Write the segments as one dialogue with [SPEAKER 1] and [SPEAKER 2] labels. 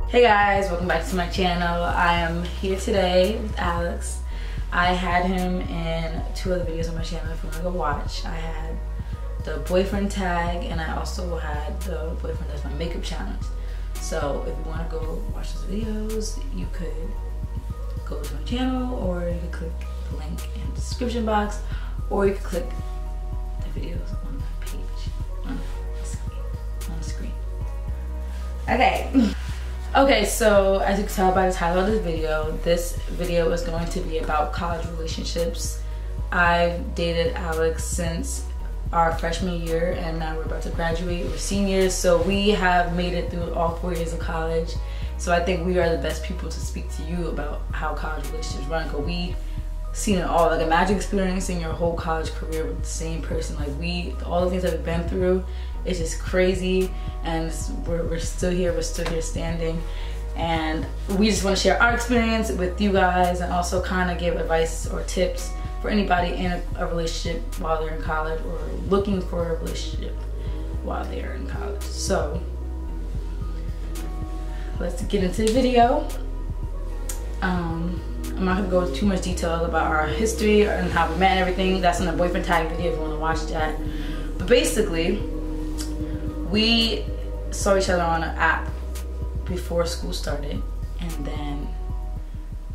[SPEAKER 1] Hey guys, welcome back to my channel. I am here today with Alex. I had him in 2 other videos on my channel if you want to go watch. I had the boyfriend tag and I also had the boyfriend does my makeup challenge. So if you want to go watch those videos, you could go to my channel or you could click the link in the description box or you could click the videos on my page on the screen. Okay, so as you can tell by the title of this video is going to be about college relationships. I've dated Alex since our freshman year and now we're about to graduate. We're seniors, so we have made it through all 4 years of college. So I think we are the best people to speak to you about how college relationships run, because we seen it all. Like, imagine experiencing your whole college career with the same person. Like, all the things that we've been through, it's just crazy, and we're still here. We're still here standing, and we just want to share our experience with you guys and also kind of give advice or tips for anybody in a relationship while they're in college or looking for a relationship while they're in college. So let's get into the video. I'm not gonna go into too much detail about our history and how we met and everything. That's in the boyfriend tag video if you want to watch that. But basically, we saw each other on an app before school started, and then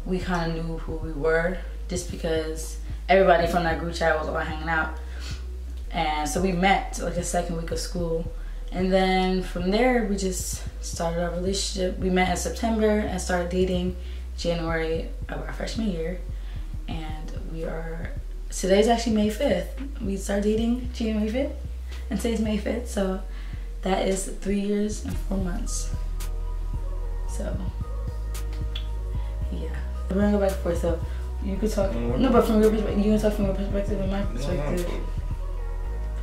[SPEAKER 1] we kind of knew who we were just because everybody from that group chat was all hanging out. And so we met like the second week of school, and then from there we just started our relationship. We met in September and started dating January of our freshman year, and today's actually May 5th. We started dating January 5th and today's May 5th, so that is 3 years and 4 months. So yeah, we're gonna go back and forth. So you could talk, no, but from your perspective, you can talk from your perspective and my perspective.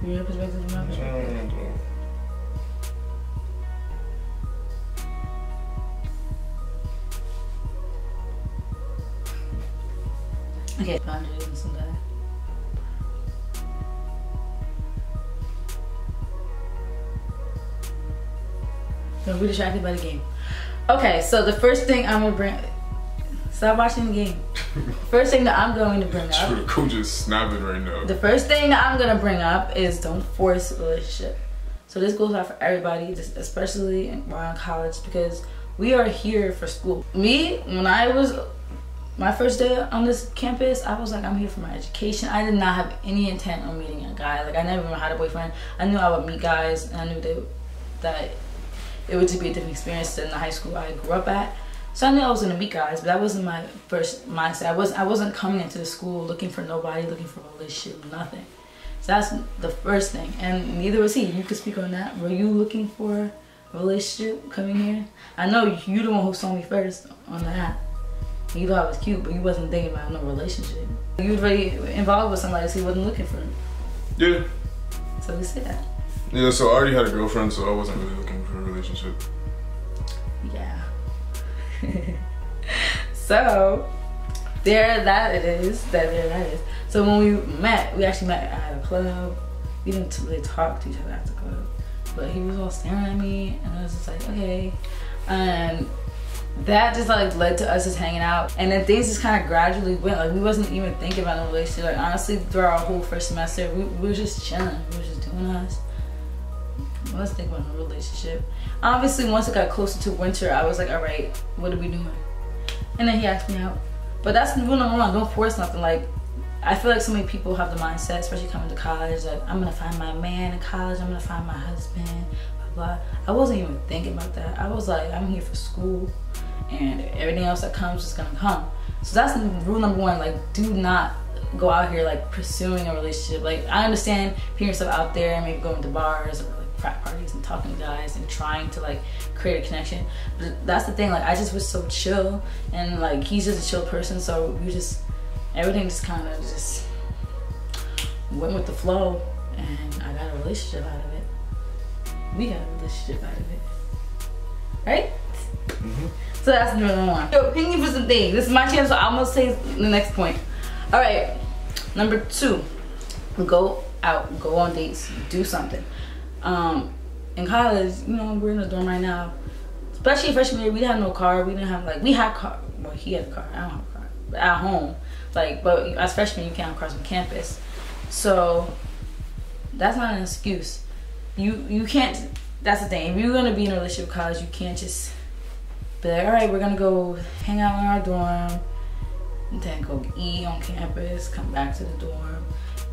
[SPEAKER 1] From your perspective and my perspective. Okay, boundaries and some that. Don't be distracted by the game. Okay, so the first thing I'm gonna bring. Stop watching the game. First thing that I'm going to bring up.
[SPEAKER 2] Coach is snapping right now.
[SPEAKER 1] The first thing that I'm gonna bring up is don't force a relationship. So this goes out for everybody, especially while in college, because we are here for school. Me, when I was my first day on this campus, I was like, I'm here for my education. I did not have any intent on meeting a guy. Like, I never even had a boyfriend. I knew I would meet guys, and I knew that it would just be a different experience than the high school I grew up at. So I knew I was gonna meet guys, but that wasn't my first mindset. I wasn't coming into the school looking for nobody, looking for a relationship, nothing. So that's the first thing, and neither was he. You could speak on that. Were you looking for a relationship coming here? I know you the one who saw me first on the app. You thought I was cute, but you wasn't thinking about no relationship. You was already involved with somebody, so you wasn't looking for him. Yeah. So we said that.
[SPEAKER 2] Yeah, so I already had a girlfriend, so I wasn't really looking for a relationship.
[SPEAKER 1] Yeah. So there that is. So when we met, we actually met at a club. We didn't really talk to each other at the club, but he was all staring at me, and I was just like, okay. And that just like led to us just hanging out, and then things just kind of gradually went. Like, we wasn't even thinking about a relationship. Like, honestly, throughout our whole first semester, we were just chilling. We were just doing us. Let's think about a relationship. Obviously, once it got closer to winter, I was like, all right, what are we doing? And then he asked me out. But that's rule number 1. Don't force nothing. Like, I feel like so many people have the mindset, especially coming to college, like, I'm gonna find my man in college, I'm gonna find my husband, blah, blah. I wasn't even thinking about that. I was like, I'm here for school, and everything else that comes is gonna come. So that's rule number 1. Like, do not go out here like pursuing a relationship. Like, I understand putting yourself out there and maybe going to bars or like frat parties and talking to guys and trying to like create a connection, but that's the thing. Like, I just was so chill, and like, he's just a chill person, so everything just kind of just went with the flow, and I got a relationship out of it. We got a relationship out of it, right? So that's number 1. Your opinion for some things. This is my channel, so I'm gonna say the next point. All right, number 2, go out, go on dates, do something. In college, you know, we're in the dorm right now. especially freshman year, we had no car. We didn't have like, we had car. Well, he had a car. I don't have a car. But at home, like, but as freshmen, you can't cross from campus. So that's not an excuse. You can't. That's the thing. If you're gonna be in a relationship with college, you can't just be like, all right, we're gonna go hang out in our dorm, and then go eat on campus, come back to the dorm,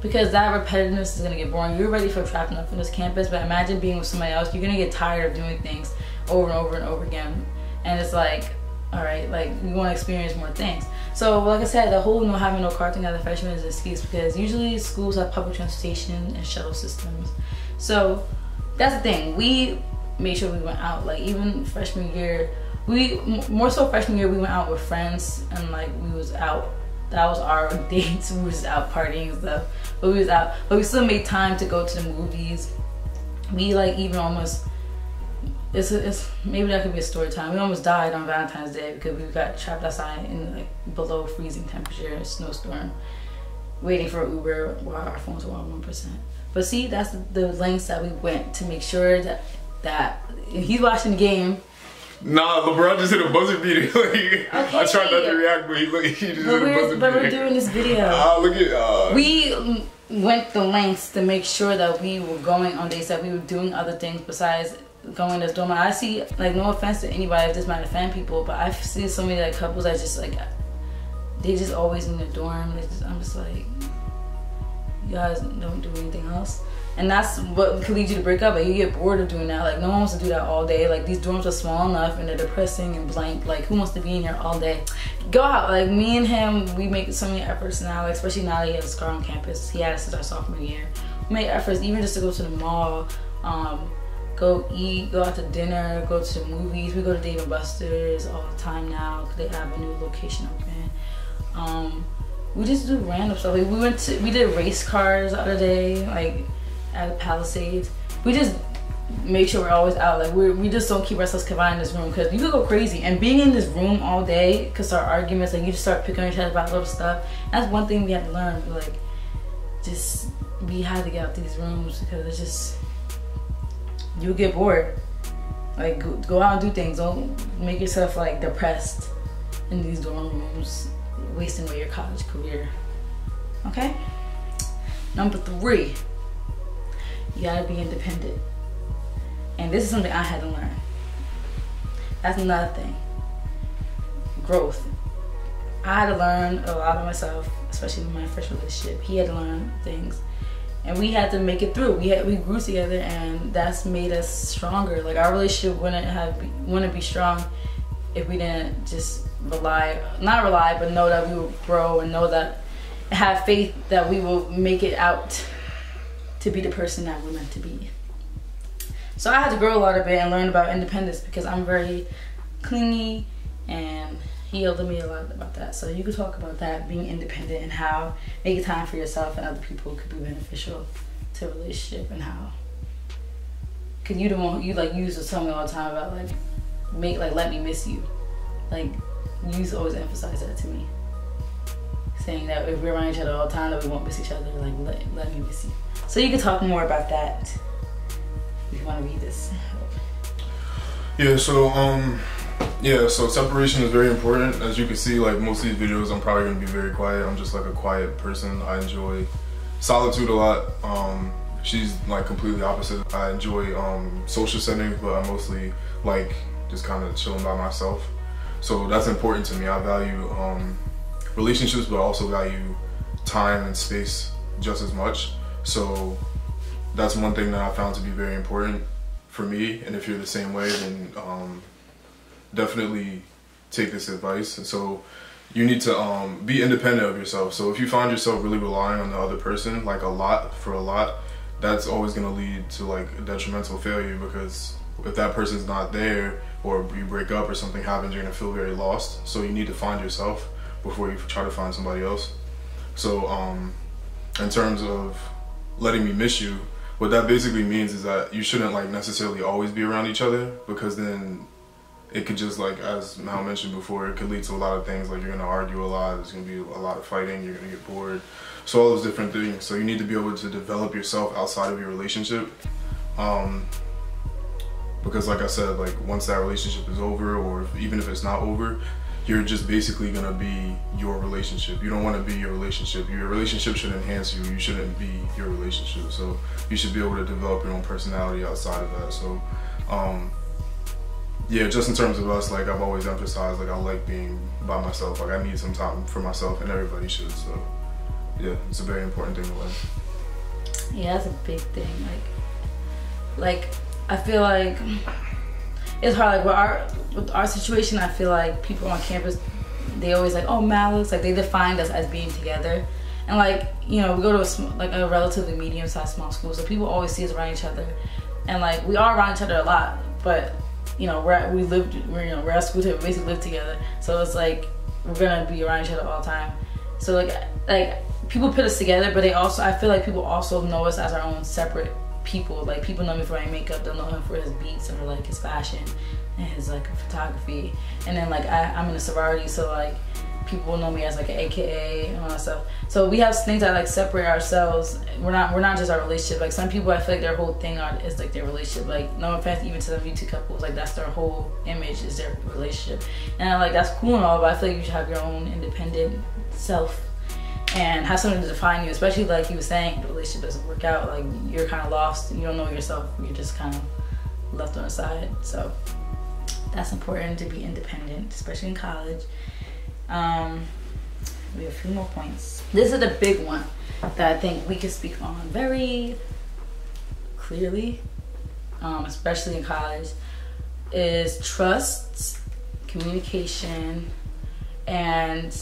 [SPEAKER 1] because that repetitiveness is gonna get boring. You're ready for trapped enough in this campus, but imagine being with somebody else. You're gonna get tired of doing things over and over and over again, and it's like, all right, like you want to experience more things. So like I said, the whole having no car thing as a freshman is an excuse, because usually schools have public transportation and shuttle systems. So that's the thing. We made sure we went out. Like even freshman year, more so freshman year, we went out with friends and like we was out. That was our dates. We was out partying and stuff. But we was out. But we still made time to go to the movies. We like even almost. It's maybe that could be a story time. We almost died on Valentine's Day because we got trapped outside in like below freezing temperature, a snowstorm, waiting for an Uber while our phones were on 1%. But see, that's the lengths that we went to make sure that if he's watching the game.
[SPEAKER 2] Nah, LeBron just hit a buzzer beater.
[SPEAKER 1] Okay.
[SPEAKER 2] I tried not to react, but he just hit a buzzer beater.
[SPEAKER 1] But we're doing this video.
[SPEAKER 2] Look at
[SPEAKER 1] we went the lengths to make sure that we were going on dates, that we were doing other things besides going to this dorm. I see, like, no offense to anybody if this might offend people, but I see so many like couples that just like they just always in the dorm. I'm just like, you guys don't do anything else, and that's what could lead you to break up. Like you get bored of doing that. Like no one wants to do that all day. Like these dorms are small enough and they're depressing and blank. Like who wants to be in here all day? Go out. Like me and him, we make so many efforts now. Like especially now that he has a car on campus. He had it since our sophomore year. We make efforts even just to go to the mall. Go eat, go out to dinner, go to the movies. We go to Dave & Buster's all the time now because they have a new location open. We just do random stuff. Like we did race cars the other day, like at Palisades. We just make sure we're always out. Like we just don't keep ourselves confined in this room because you could go crazy. And being in this room all day could start arguments. Like you just start picking on each other about little stuff. That's one thing we had to learn. Like we had to get out these rooms because it's just. You'll get bored. Like go out and do things. Don't make yourself like depressed in these dorm rooms, wasting away your college career. Okay? Number 3, you gotta be independent. And this is something I had to learn. That's another thing. Growth. I had to learn a lot of myself, especially in my first relationship. He had to learn things. And we had to make it through. We grew together, and that's made us stronger. Like our relationship wouldn't be strong if we didn't just not rely, but know that we would grow and know that, have faith that we will make it out to be the person that we're meant to be. So I had to grow a lot of it and learn about independence because I'm very clingy, and he yelled at me a lot about that. So you could talk about that, being independent, and how making time for yourself and other people could be beneficial to a relationship, and how. Cause you used to tell me all the time about let me miss you. Like you used to always emphasize that to me, saying that if we're around each other all the time, that we won't miss each other. Like let me miss you. So you could talk more about that if you want to read this.
[SPEAKER 2] Yeah. So separation is very important. As you can see, like most of these videos, I'm probably gonna be very quiet. I'm just like a quiet person. I enjoy solitude a lot. She's like completely opposite. I enjoy social settings, but I mostly like just kind of chilling by myself. So that's important to me. I value relationships, but I also value time and space just as much. So that's one thing that I found to be very important for me. And if you're the same way, then definitely take this advice. And so you need to be independent of yourself. So if you find yourself really relying on the other person like a lot, that's always going to lead to like a detrimental failure, because if that person's not there or you break up or something happens, you're going to feel very lost. So you need to find yourself before you try to find somebody else. So in terms of letting me miss you, what that basically means is that you shouldn't like necessarily always be around each other, because then it could just, like, as Mal mentioned before, it could lead to a lot of things. Like, you're going to argue a lot, there's going to be a lot of fighting, you're going to get bored. So all those different things. So you need to be able to develop yourself outside of your relationship. because like I said, like once that relationship is over, or even if it's not over, you're just basically gonna be your relationship. You don't want to be your relationship. Your relationship should enhance you. You shouldn't be your relationship. So you should be able to develop your own personality outside of that. So yeah, just in terms of us, like I've always emphasized, like I like being by myself. Like I need some time for myself, and everybody should. So yeah, it's a very important thing to learn.
[SPEAKER 1] Yeah, that's a big thing. Like I feel like it's hard. Like with our situation, I feel like people on campus, they always like, oh, Malix, like they defined us as being together. And like, you know, we go to a relatively medium-sized small school, so people always see us around each other. And like, we are around each other a lot, but you know, we're at school together, we basically live together. So it's like, we're gonna be around each other all the time. So like people put us together, but I feel like people also know us as our own separate people. Like people know me for my makeup, they'll know him for his beats or like his fashion and his like photography. And then like I'm in a sorority, so like people will know me as like an AKA and all that stuff. So we have things that like separate ourselves. We're not just our relationship. Like some people, I feel like their whole thing is like their relationship. Like no offense even to the YouTube couples, like that's their whole image is their relationship. And like that's cool and all, but I feel like you should have your own independent self and have something to define you, especially like he was saying, the relationship doesn't work out, like you're kind of lost, you don't know yourself, you're just kind of left on the side. So that's important, to be independent, especially in college. We have a few more points. This is the big one that I think we can speak on very clearly, especially in college, is trust, communication, and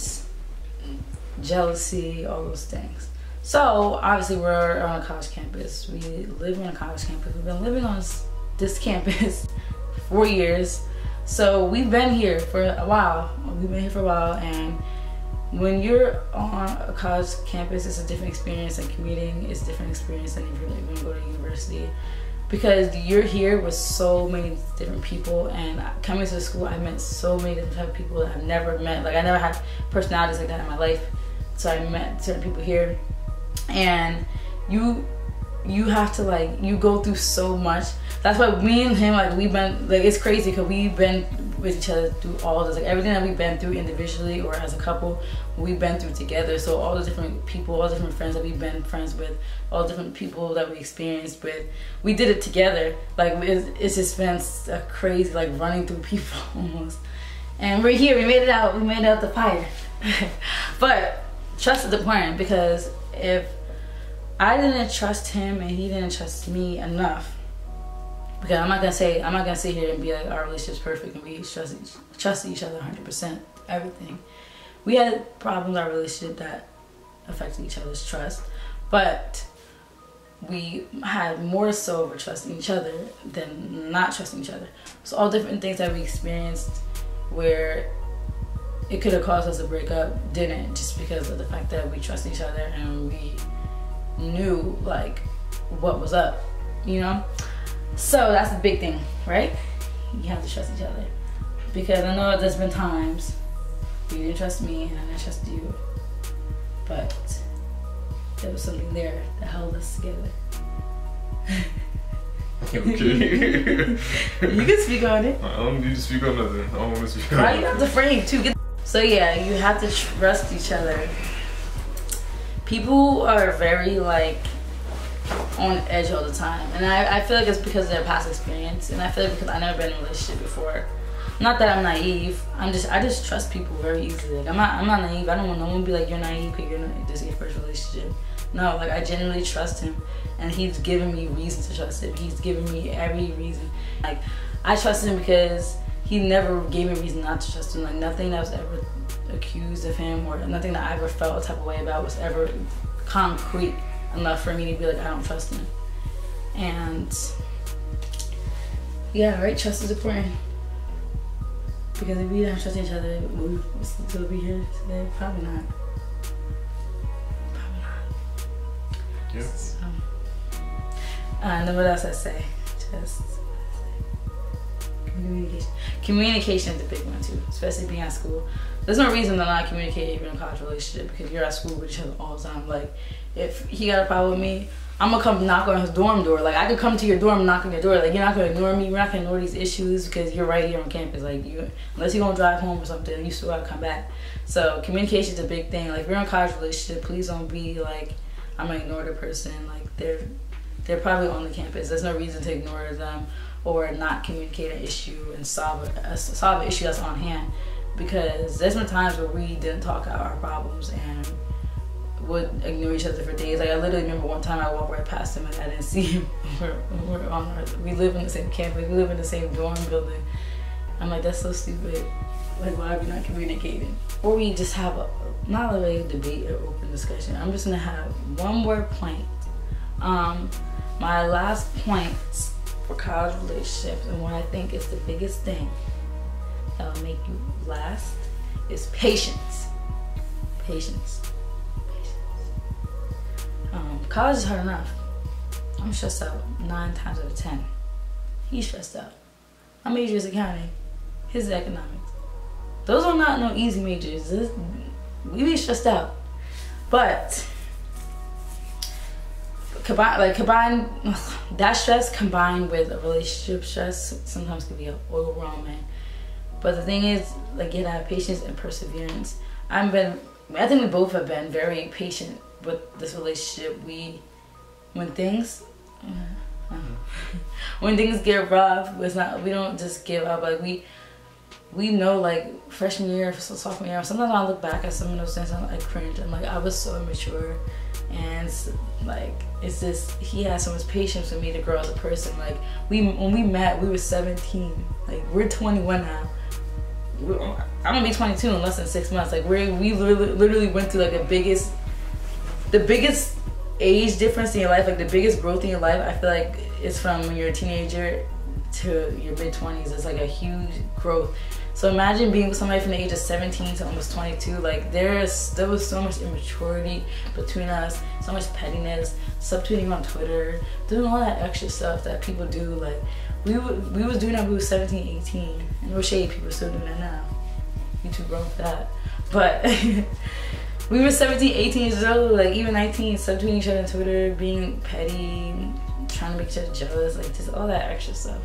[SPEAKER 1] jealousy, all those things. So obviously we're on a college campus. We live on a college campus. We've been living on this campus for 4 years. So we've been here for a while. And when you're on a college campus, it's a different experience, and commuting is a different experience than if you're going to go to university. Because you're here with so many different people, and coming to the school, I met so many different type of people that I've never met. Like I never had personalities like that in my life. So I met certain people here, and you have to like, you go through so much. That's why me and him, like we've been, like it's crazy because we've been with each other through all this, like everything that we've been through individually or as a couple, we've been through together. So all the different people, all the different friends that we've been friends with, all the different people that we experienced with, we did it together. Like it's just been a crazy, like running through people almost. And we're here, we made it out the fire. But trust is important, because if I didn't trust him and he didn't trust me enough, because I'm not gonna sit here and be like our relationship's perfect and we trust each other 100%, everything. We had problems in our relationship that affected each other's trust, but we had more so over trusting each other than not trusting each other. So all different things that we experienced where it could have caused us to break up didn't, just because of the fact that we trusted each other and we knew like what was up, you know? So that's the big thing, right? You have to trust each other, because I know there's been times you didn't trust me and I didn't trust you, but there was something there that held us together.
[SPEAKER 2] Okay.
[SPEAKER 1] You can speak on it.
[SPEAKER 2] I don't need to speak on nothing. I don't want to speak on
[SPEAKER 1] Why
[SPEAKER 2] nothing.
[SPEAKER 1] you have to frame too? So yeah, you have to trust each other. People are very like on edge all the time, and I feel like it's because of their past experience, and I feel like because I've never been in a relationship before. Not that I'm naive. I just trust people very easily. Like I'm not naive. I don't want no one to be like, you're naive because this is your first relationship. No, like I genuinely trust him, and he's given me reason to trust him. He's given me every reason. Like I trust him because he never gave me reason not to trust him. Like nothing that was ever accused of him, or nothing that I ever felt a type of way about was ever concrete enough for me to be like, I don't trust him. And yeah, right, trust is important. Because if we didn't trust each other, would we still be here today? Probably not. Probably not.
[SPEAKER 2] Yeah.
[SPEAKER 1] So, and then what else I say? Just communication. Communication is a big one too, especially being at school. There's no reason to not communicate if you're in a college relationship because you're at school with each other all the time. Like, if he got a problem with me, I'm gonna come knock on his dorm door. Like, I could come to your dorm, knock on your door. Like, you're not gonna ignore me. We're not gonna ignore these issues because you're right here on campus. Like, unless you're gonna drive home or something, you still gotta come back. So communication is a big thing. Like, if you're in a college relationship, please don't be like, I'm gonna ignore the person. Like, they're probably on the campus. There's no reason to ignore them or not communicate an issue and solve an issue that's on hand. Because there's been times where we didn't talk out our problems and would ignore each other for days. Like, I literally remember one time I walked right past him and I didn't see him. We live in the same campus, we live in the same dorm building. I'm like, that's so stupid. Like, why are we not communicating? Or we just have not really a debate or open discussion. I'm just gonna have one more point. My last point for college relationships and what I think is the biggest thing that will make you last is patience. Patience. College is hard enough. I'm stressed out 9 times out of 10. He's stressed out. My major is accounting. His is economics. Those are not no easy majors. We be stressed out. But combine that stress combined with a relationship stress sometimes can be overwhelming. But the thing is, like, you gotta have patience and perseverance. I think we both have been very patient with this relationship. When things get rough, we don't just give up. Like, we know, like, freshman year, sophomore year, sometimes I look back at some of those things and I cringe. I'm like, I was so immature, and like, it's just, he had so much patience with me to grow as a person. Like, when we met, we were 17. Like, we're 21 now. I'm gonna be 22 in less than 6 months. Like, we literally went through, like, the biggest age difference in your life, like the biggest growth in your life. I feel like it's from when you're a teenager to your mid-20s. It's like a huge growth. So imagine being with somebody from the age of 17 to almost 22. Like, there was so much immaturity between us, so much pettiness, subtweeting on Twitter, doing all that extra stuff that people do. Like, we was doing that when we were 17, 18, and no shade, people are still doing that now. You too grown for that. But we were 17, 18 years old, like even 19, subtweeting each other on Twitter, being petty, trying to make each other jealous, like just all that extra stuff.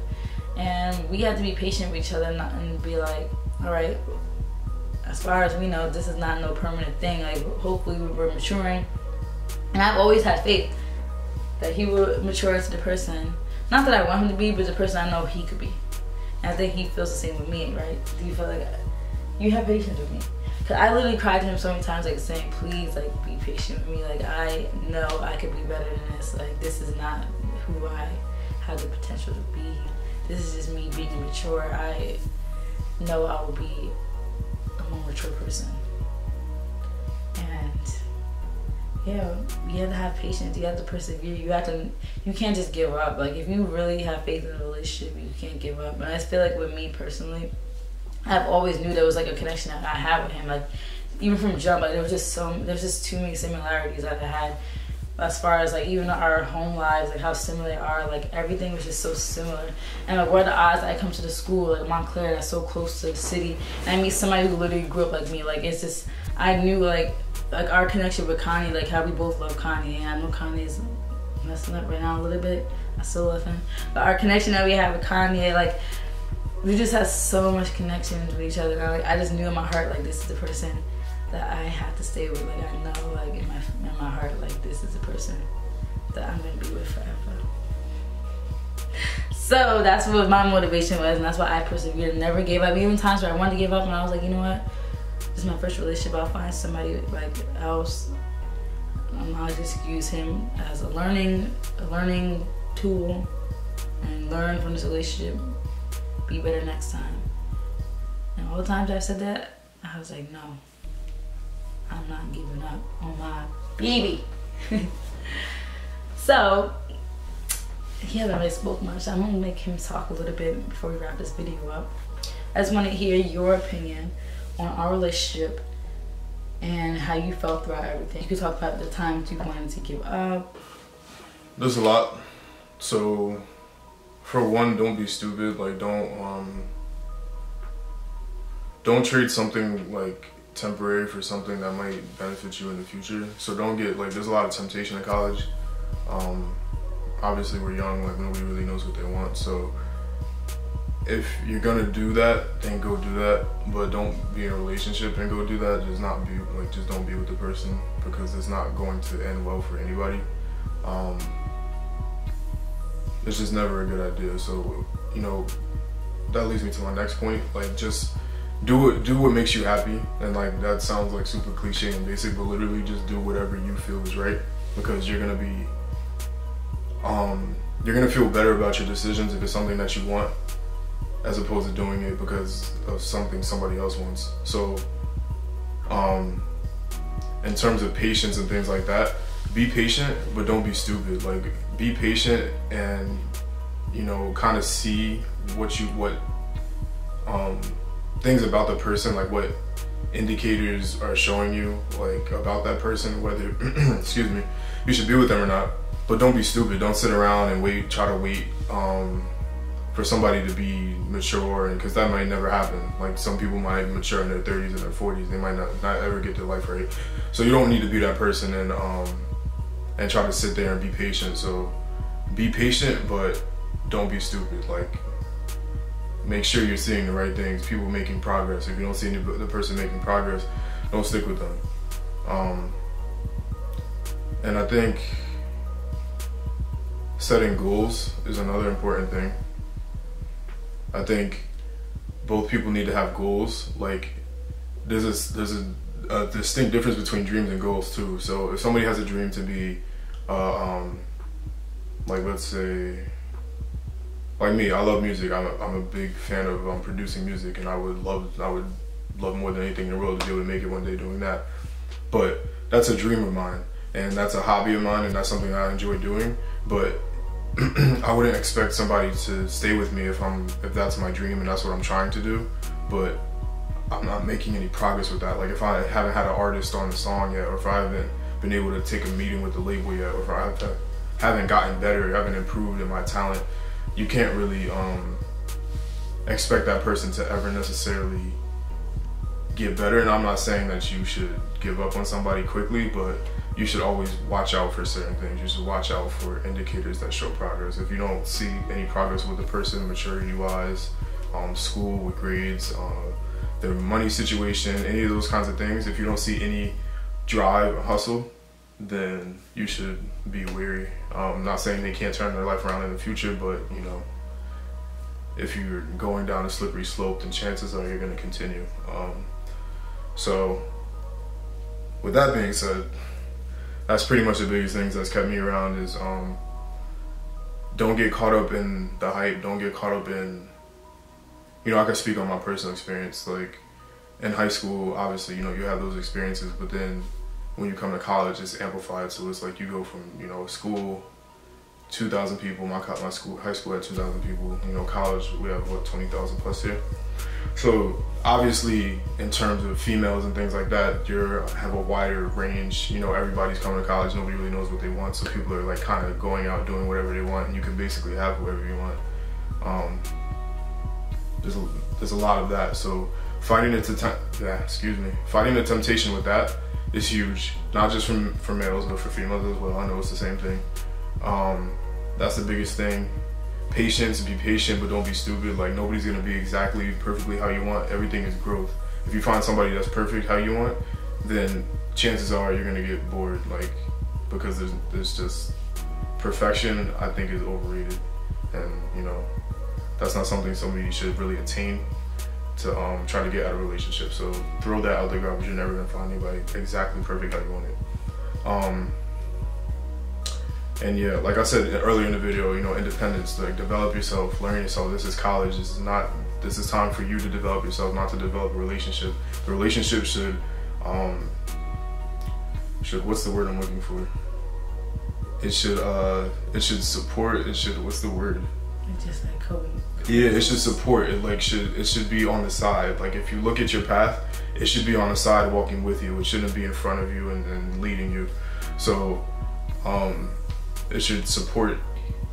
[SPEAKER 1] And we had to be patient with each other and be like, all right, as far as we know, this is not no permanent thing. Like, hopefully we're maturing. And I've always had faith that he will mature into the person, not that I want him to be, but the person I know he could be. And I think he feels the same with me, right? Do you feel like you have patience with me? Cause I literally cried to him so many times, like saying, please, like, be patient with me. Like, I know I could be better than this. Like, this is not who I have the potential to be. This is just me being mature. I know I will be a more mature person. And yeah, you have to have patience. You have to persevere. You can't just give up. Like, if you really have faith in a relationship, you can't give up. And I feel like with me personally, I've always knew there was like a connection that I had with him. Like, even from jump, like there's just too many similarities that I had, as far as like even our home lives, like how similar they are. Like, everything was just so similar. And like, what are the odds that I come to the school like Montclair that's so close to the city, and I meet somebody who literally grew up like me. Like, it's just, I knew like our connection with Kanye, like how we both love Kanye. And I know Kanye's messing up right now a little bit. I still love him, but our connection that we have with Kanye, like, we just had so much connection with each other. I just knew in my heart, like, this is the person that I have to stay with. Like, I know, like, in my heart, like, this is the person that I'm gonna be with forever. So that's what my motivation was, and that's why I persevered and never gave up. Even times where I wanted to give up, and I was like, you know what? This is my first relationship. I'll find somebody like else. I'll just use him as a learning tool and learn from this relationship. Be better next time. And all the times I've said that, I was like, no, I'm not giving up on my baby. So, he hasn't really spoke much. I'm gonna make him talk a little bit before we wrap this video up. I just want to hear your opinion on our relationship and how you felt throughout everything. You could talk about the times you wanted to give up.
[SPEAKER 2] There's a lot. So, for one, don't be stupid. Like, don't don't trade something like temporary for something that might benefit you in the future. So don't get like, there's a lot of temptation in college. Obviously we're young, like nobody really knows what they want. So if you're gonna do that, then go do that. But don't be in a relationship and go do that. Just don't be with the person, because it's not going to end well for anybody. It's just never a good idea. So, you know, that leads me to my next point. Like, just do what makes you happy. And like, that sounds like super cliche and basic, but literally just do whatever you feel is right, because you're gonna feel better about your decisions if it's something that you want, as opposed to doing it because of something somebody else wants. So, in terms of patience and things like that, be patient, but don't be stupid. Like, be patient and, you know, kind of see what things about the person, like what indicators are showing you, like, about that person, whether, excuse me, you should be with them or not. But don't be stupid. Don't sit around and try to wait for somebody to be mature, because that might never happen. Like, some people might mature in their 30s and their 40s. They might not ever get their life right. So you don't need to be that person and try to sit there and be patient. So be patient, but don't be stupid. Like, make sure you're seeing the right things, people making progress. If you don't see the person making progress, don't stick with them. And I think setting goals is another important thing. I think both people need to have goals. Like, there's a distinct difference between dreams and goals too. So if somebody has a dream to be, like, let's say, like me, I love music. I'm a big fan of producing music, and I would love more than anything in the world to be able to make it one day doing that. But that's a dream of mine, and that's a hobby of mine, and that's something I enjoy doing. But I wouldn't expect somebody to stay with me if that's my dream and that's what I'm trying to do, but I'm not making any progress with that. Like, if I haven't had an artist on the song yet, or if I haven't been able to take a meeting with the label yet, or if I haven't gotten better, haven't improved in my talent, you can't really expect that person to ever necessarily get better. And I'm not saying that you should give up on somebody quickly, but you should always watch out for certain things. You should watch out for indicators that show progress. If you don't see any progress with the person, maturity-wise, school with grades, their money situation, any of those kinds of things, if you don't see any drive or hustle, then you should be wary. I'm not saying they can't turn their life around in the future, but, you know, if you're going down a slippery slope, then chances are you're going to continue. So with that being said, that's pretty much the biggest things that's kept me around is don't get caught up in the hype. Don't get caught up in, you know, I can speak on my personal experience. Like, in high school, obviously, you know, you have those experiences, but then when you come to college, it's amplified. So it's like you go from, you know, school, 2,000 people, high school had 2,000 people, you know, college, we have, what, 20,000 plus here. So obviously, in terms of females and things like that, you have a wider range. You know, everybody's coming to college, nobody really knows what they want, so people are like kind of going out doing whatever they want, and you can basically have whoever you want. There's a lot of that. So fighting the temptation with that is huge, not just for males, but for females as well. I know it's the same thing. That's the biggest thing. Patience, be patient, but don't be stupid. Like, nobody's gonna be exactly perfectly how you want. Everything is growth. If you find somebody that's perfect how you want, then chances are you're gonna get bored, like, because there's just perfection, I think, is overrated. And, you know, that's not something somebody should really attain to try to get out of a relationship. So throw that out the garbage. You're never gonna find anybody exactly perfect how you want it. And yeah, like I said earlier in the video, you know, independence, like, develop yourself, learn yourself. This is college. This is time for you to develop yourself, not to develop a relationship. The relationship should, what's the word I'm looking for? It should support, what's the word?
[SPEAKER 1] Just like Kobe.
[SPEAKER 2] Yeah, it should support. It should be on the side. Like, if you look at your path, it should be on the side walking with you. It shouldn't be in front of you and leading you. So, it should support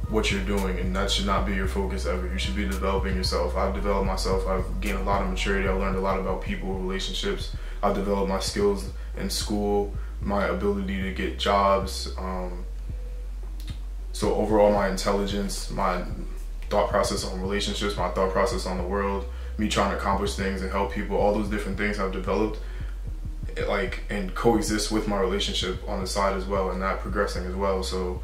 [SPEAKER 2] what you're doing, and that should not be your focus ever. You should be developing yourself. I've developed myself. I've gained a lot of maturity. I've learned a lot about people, relationships. I've developed my skills in school, my ability to get jobs. So overall, my intelligence, my thought process on relationships, my thought process on the world, me trying to accomplish things and help people, all those different things I've developed, like, and coexist with my relationship on the side as well, and that progressing as well. So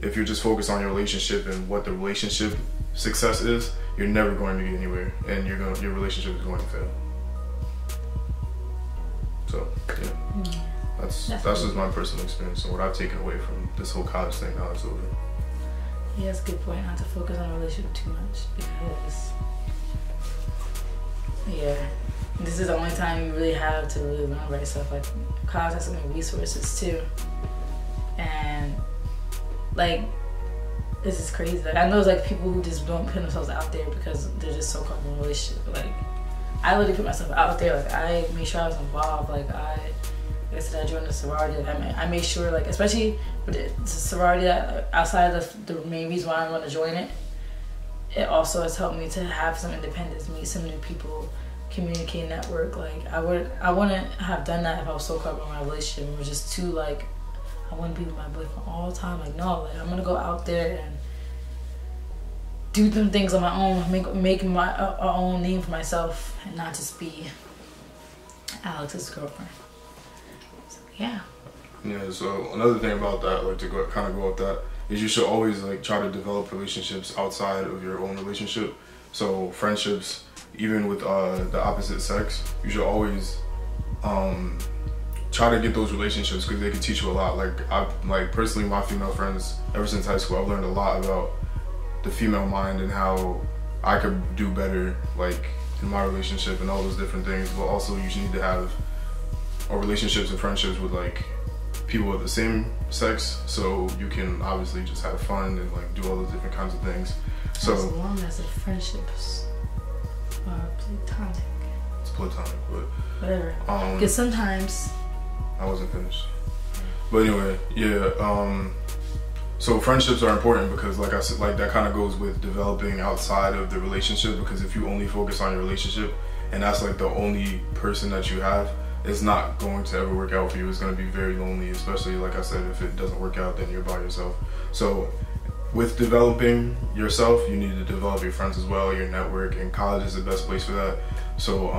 [SPEAKER 2] if you're just focused on your relationship and what the relationship success is, you're never going to get anywhere, and your relationship is going to fail. So yeah, that's just my personal experience and what I've taken away from this whole college thing now it's over.
[SPEAKER 1] Yeah, that's a good point, not to focus on a relationship too much, because yeah, this is the only time you really have to really learn about yourself. Like, college has so many resources too, and like, this is crazy. Like, I know it's like people who just don't put themselves out there because they're just so caught in a relationship. But like, I literally put myself out there. Like, I made sure I was involved. Like I said, I joined the sorority. I made sure, like, especially with the sorority, outside of the main reason why I want to join it, it also has helped me to have some independence, meet some new people, communicate, network. Like, I wouldn't have done that if I was so caught up in my relationship. It was just too, like, I want to be with my boyfriend all the time. Like, no, like, I'm gonna go out there and do them things on my own, make my own name for myself, and not just be Alex's girlfriend. So yeah.
[SPEAKER 2] Yeah. So another thing about that, like, to go with that, is you should always, like, try to develop relationships outside of your own relationship. So friendships, even with the opposite sex, you should always try to get those relationships, because they can teach you a lot. Like personally, my female friends, ever since high school, I've learned a lot about the female mind and how I could do better, like, in my relationship and all those different things. But also, you should need to have relationships and friendships with, like, people of the same sex, so you can obviously just have fun and, like, do all those different kinds of things. So
[SPEAKER 1] as long as the friendships are platonic.
[SPEAKER 2] It's platonic, but
[SPEAKER 1] whatever. Because sometimes
[SPEAKER 2] I wasn't finished. But anyway, yeah. So friendships are important because, like I said, like, that kind of goes with developing outside of the relationship. Because if you only focus on your relationship and that's, like, the only person that you have, it's not going to ever work out for you. It's going to be very lonely, especially, like I said, if it doesn't work out, then you're by yourself. So with developing yourself, you need to develop your friends as well, your network, and college is the best place for that. So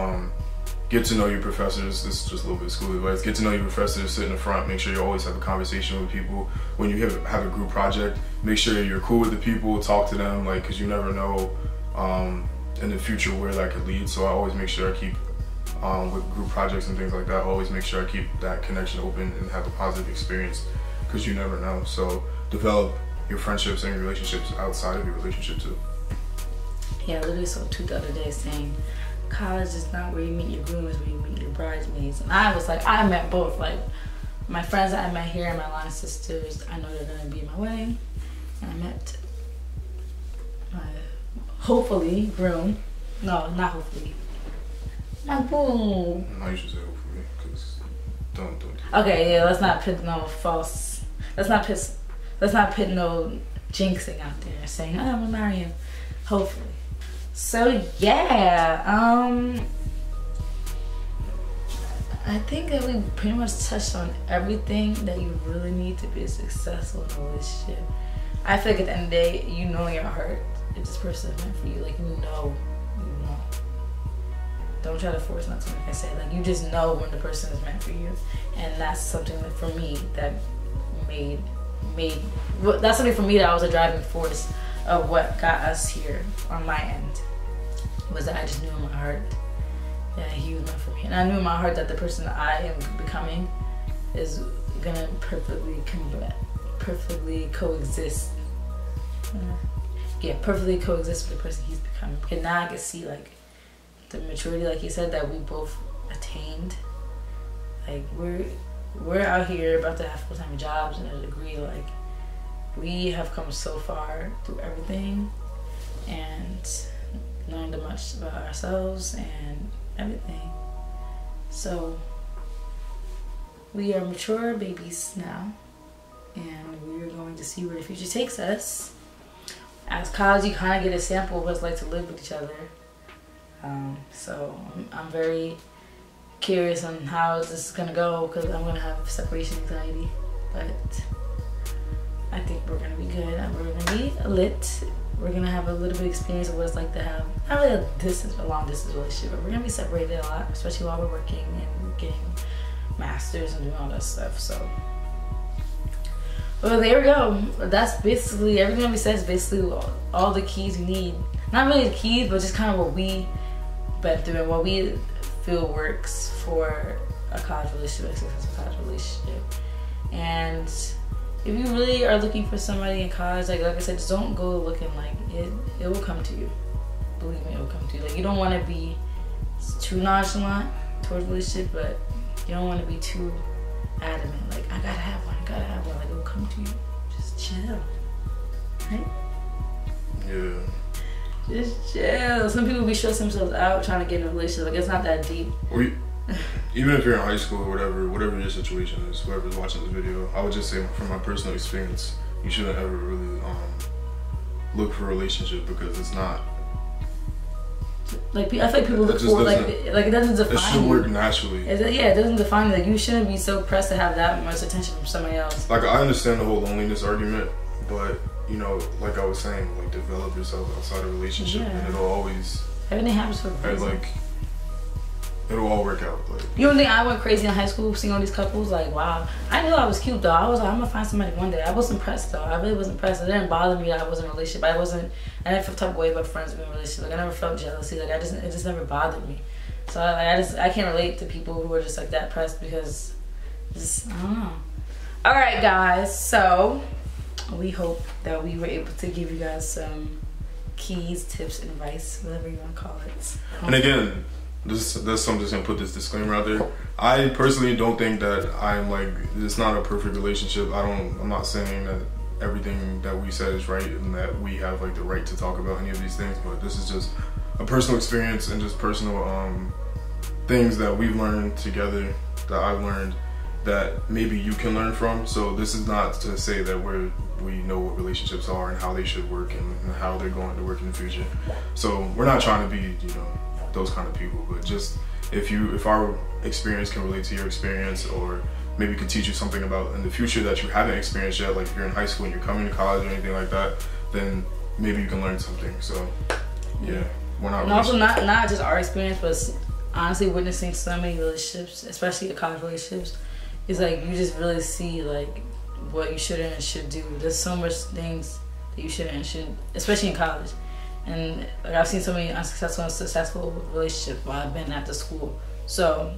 [SPEAKER 2] get to know your professors. This is just a little bit of school advice. Get to know your professors, sit in the front, make sure you always have a conversation with people. When you have a group project, make sure you're cool with the people, talk to them, like, because you never know in the future where that could lead. So I always make sure I keep, with group projects and things like that, I always make sure I keep that connection open and have a positive experience, because you never know. So develop your friendships and your relationships outside of your relationship too.
[SPEAKER 1] Yeah, I literally saw a tweet the other day saying, college is not where you meet your groom, it's where you meet your bridesmaids. And I was like, I met both. Like, my friends that I met here and my line sisters, I know they're gonna be at my wedding. And I met my hopefully groom. No, not hopefully. My boom.
[SPEAKER 2] No, you should say hopefully, because don't.
[SPEAKER 1] Okay, yeah, let's not put no false. Let's not put no jinxing out there saying, oh, I'm gonna marry him. Hopefully. So yeah, I think that we pretty much touched on everything that you really need to be successful in a relationship. I feel like at the end of the day, you know in your heart if this person is meant for you. Like, you know. Don't try to force not to, like I said. Like, you just know when the person is meant for you, and that's something that for me that that's something for me that was a driving force of what got us here on my end, was that I just knew in my heart that he was meant for me. And I knew in my heart that the person that I am becoming is gonna perfectly coexist. Perfectly coexist with the person he's becoming. And now I can see, like, the maturity, like you said, that we both attained. Like, we're out here about to have full-time jobs and a degree. Like, we have come so far through everything and learned much about ourselves and everything. So we are mature babies now, and we're going to see where the future takes us. as college, you kind of get a sample of what it's like to live with each other. So I'm very curious on how this is gonna go because I'm gonna have separation anxiety, but I think we're gonna be good. We're gonna be lit. We're gonna have a little bit of experience of what it's like to have not really a long distance relationship, but we're gonna be separated a lot, especially while we're working and getting masters and doing all that stuff. So, well, there we go. That's basically everything we said is basically all the keys you need. Not really the keys, but just kind of what we been through and what we feel works for a college relationship, a successful college relationship. And if you really are looking for somebody in college, like I said, just don't go looking like it. It will come to you. Believe me, it will come to you. Like, you don't want to be too nonchalant towards a relationship, but you don't want to be too adamant. Like, I gotta have one. I gotta have one. Like, it will come to you. Just chill, right?
[SPEAKER 2] Yeah.
[SPEAKER 1] Just chill. Some people be stressing themselves out trying to get in a relationship. Like, it's not that deep.
[SPEAKER 2] Even if you're in high school or whatever your situation is, whoever's watching this video, I would just say from my personal experience, you shouldn't ever really look for a relationship because it's not.
[SPEAKER 1] Like, I feel like people look for like it doesn't define you.
[SPEAKER 2] It should work naturally.
[SPEAKER 1] Yeah, it doesn't define you. Like, you shouldn't be so pressed to have that much attention from somebody else.
[SPEAKER 2] Like, I understand the whole loneliness argument, but you know, like I was saying, like, develop yourself outside a relationship, and it'll always.
[SPEAKER 1] Everything happens for a reason.
[SPEAKER 2] Like, it'll all work out. Like,
[SPEAKER 1] you don't think I went crazy in high school seeing all these couples? Like, wow. I knew I was cute though. I was like, I'm gonna find somebody one day. I wasn't pressed though. I really wasn't pressed. It didn't bother me that I wasn't in a relationship. I never felt type of way about friends being in a relationship. Like, I never felt jealousy. Like, it just never bothered me. So I can't relate to people who are just like that pressed because I don't know. All right, guys. So we hope that we were able to give you guys some keys, tips, advice, whatever you want to call it.
[SPEAKER 2] And again, I'm just gonna put this disclaimer out there. I personally don't think that I'm like, it's not a perfect relationship. I'm not saying that everything that we said is right and that we have like the right to talk about any of these things, but this is just a personal experience and just personal things that we've learned together, that I've learned, that maybe you can learn from. So this is not to say that we know what relationships are and how they should work and how they're going to work in the future. So we're not trying to be, you know, those kind of people, but just if our experience can relate to your experience, or maybe can teach you something about in the future that you haven't experienced yet, like if you're in high school and you're coming to college or anything like that, then maybe you can learn something. So yeah, we're not. And
[SPEAKER 1] also not just our experience, but honestly witnessing so many relationships, especially college relationships, is like you just really see like what you should and should do. There's so much things that you should and should, especially in college. And like, I've seen so many unsuccessful and successful relationships while I've been at the school. So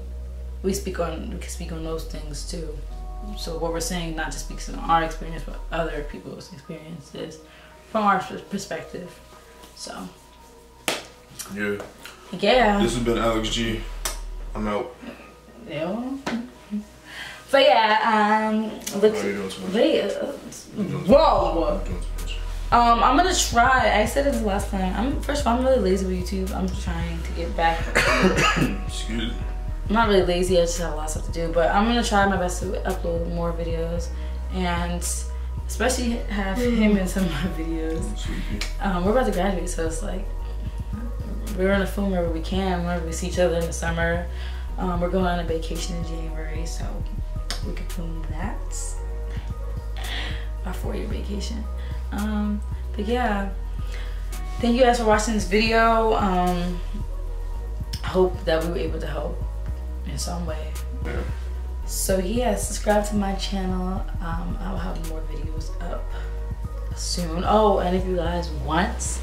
[SPEAKER 1] we can speak on those things too. So what we're saying not just speaks on our experience, but other people's experiences from our perspective. So
[SPEAKER 2] yeah.
[SPEAKER 1] This
[SPEAKER 2] has been Alex G. I'm out.
[SPEAKER 1] Yeah. But yeah, look. Whoa. I'm gonna try. I said it the last time. First of all, I'm really lazy with YouTube. I'm trying to get back.
[SPEAKER 2] Excuse me.
[SPEAKER 1] I'm not really lazy. I just have a lot of stuff to do. But I'm gonna try my best to upload more videos, and especially have him in some of my videos. We're about to graduate, so it's like we're gonna film wherever we can. Whenever we see each other in the summer. We're going on a vacation in January, so we can film that. Our 4-year vacation. But yeah, thank you guys for watching this video. Hope that we were able to help in some way.
[SPEAKER 2] Yeah.
[SPEAKER 1] So yeah, subscribe to my channel. I'll have more videos up soon. Oh, and if you guys want,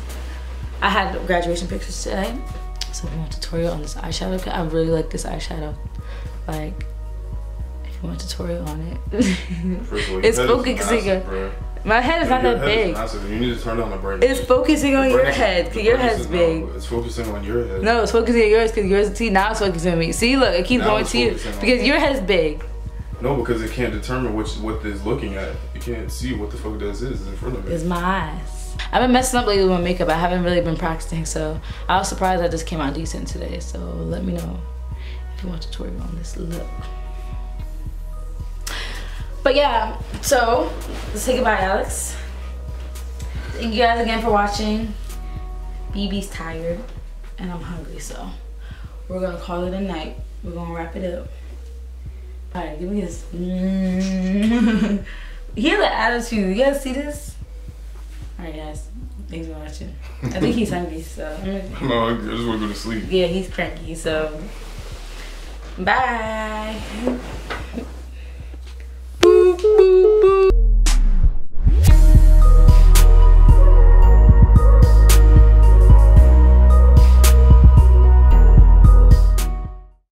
[SPEAKER 1] I had graduation pictures today, so if you want a tutorial on this eyeshadow, I really like this eyeshadow. Like, if you want a tutorial on it, it's focusing. My head is not that big.
[SPEAKER 2] You need to turn down the brightness.
[SPEAKER 1] It's focusing on your head, because your head's big.
[SPEAKER 2] No, it's focusing on your head.
[SPEAKER 1] No, it's focusing on yours, because yours, see, now it's focusing on me. See, look, it keeps going to you, because your head's big.
[SPEAKER 2] No, because it can't determine what it's looking at. You can't see what the fuck this is in front of it.
[SPEAKER 1] It's my eyes. I've been messing up lately with my makeup. I haven't really been practicing, so I was surprised I just came out decent today. So let me know if you want a tutorial on this look. But yeah, so let's say goodbye, Alex. Thank you guys again for watching. BB's tired and I'm hungry, so we're gonna call it a night. We're gonna wrap it up. All right, give me this. He has an attitude. You guys see this? All right, guys. Thanks for watching. I think he's hungry, so.
[SPEAKER 2] No, I just want to go to sleep.
[SPEAKER 1] Yeah, he's cranky, so. Bye.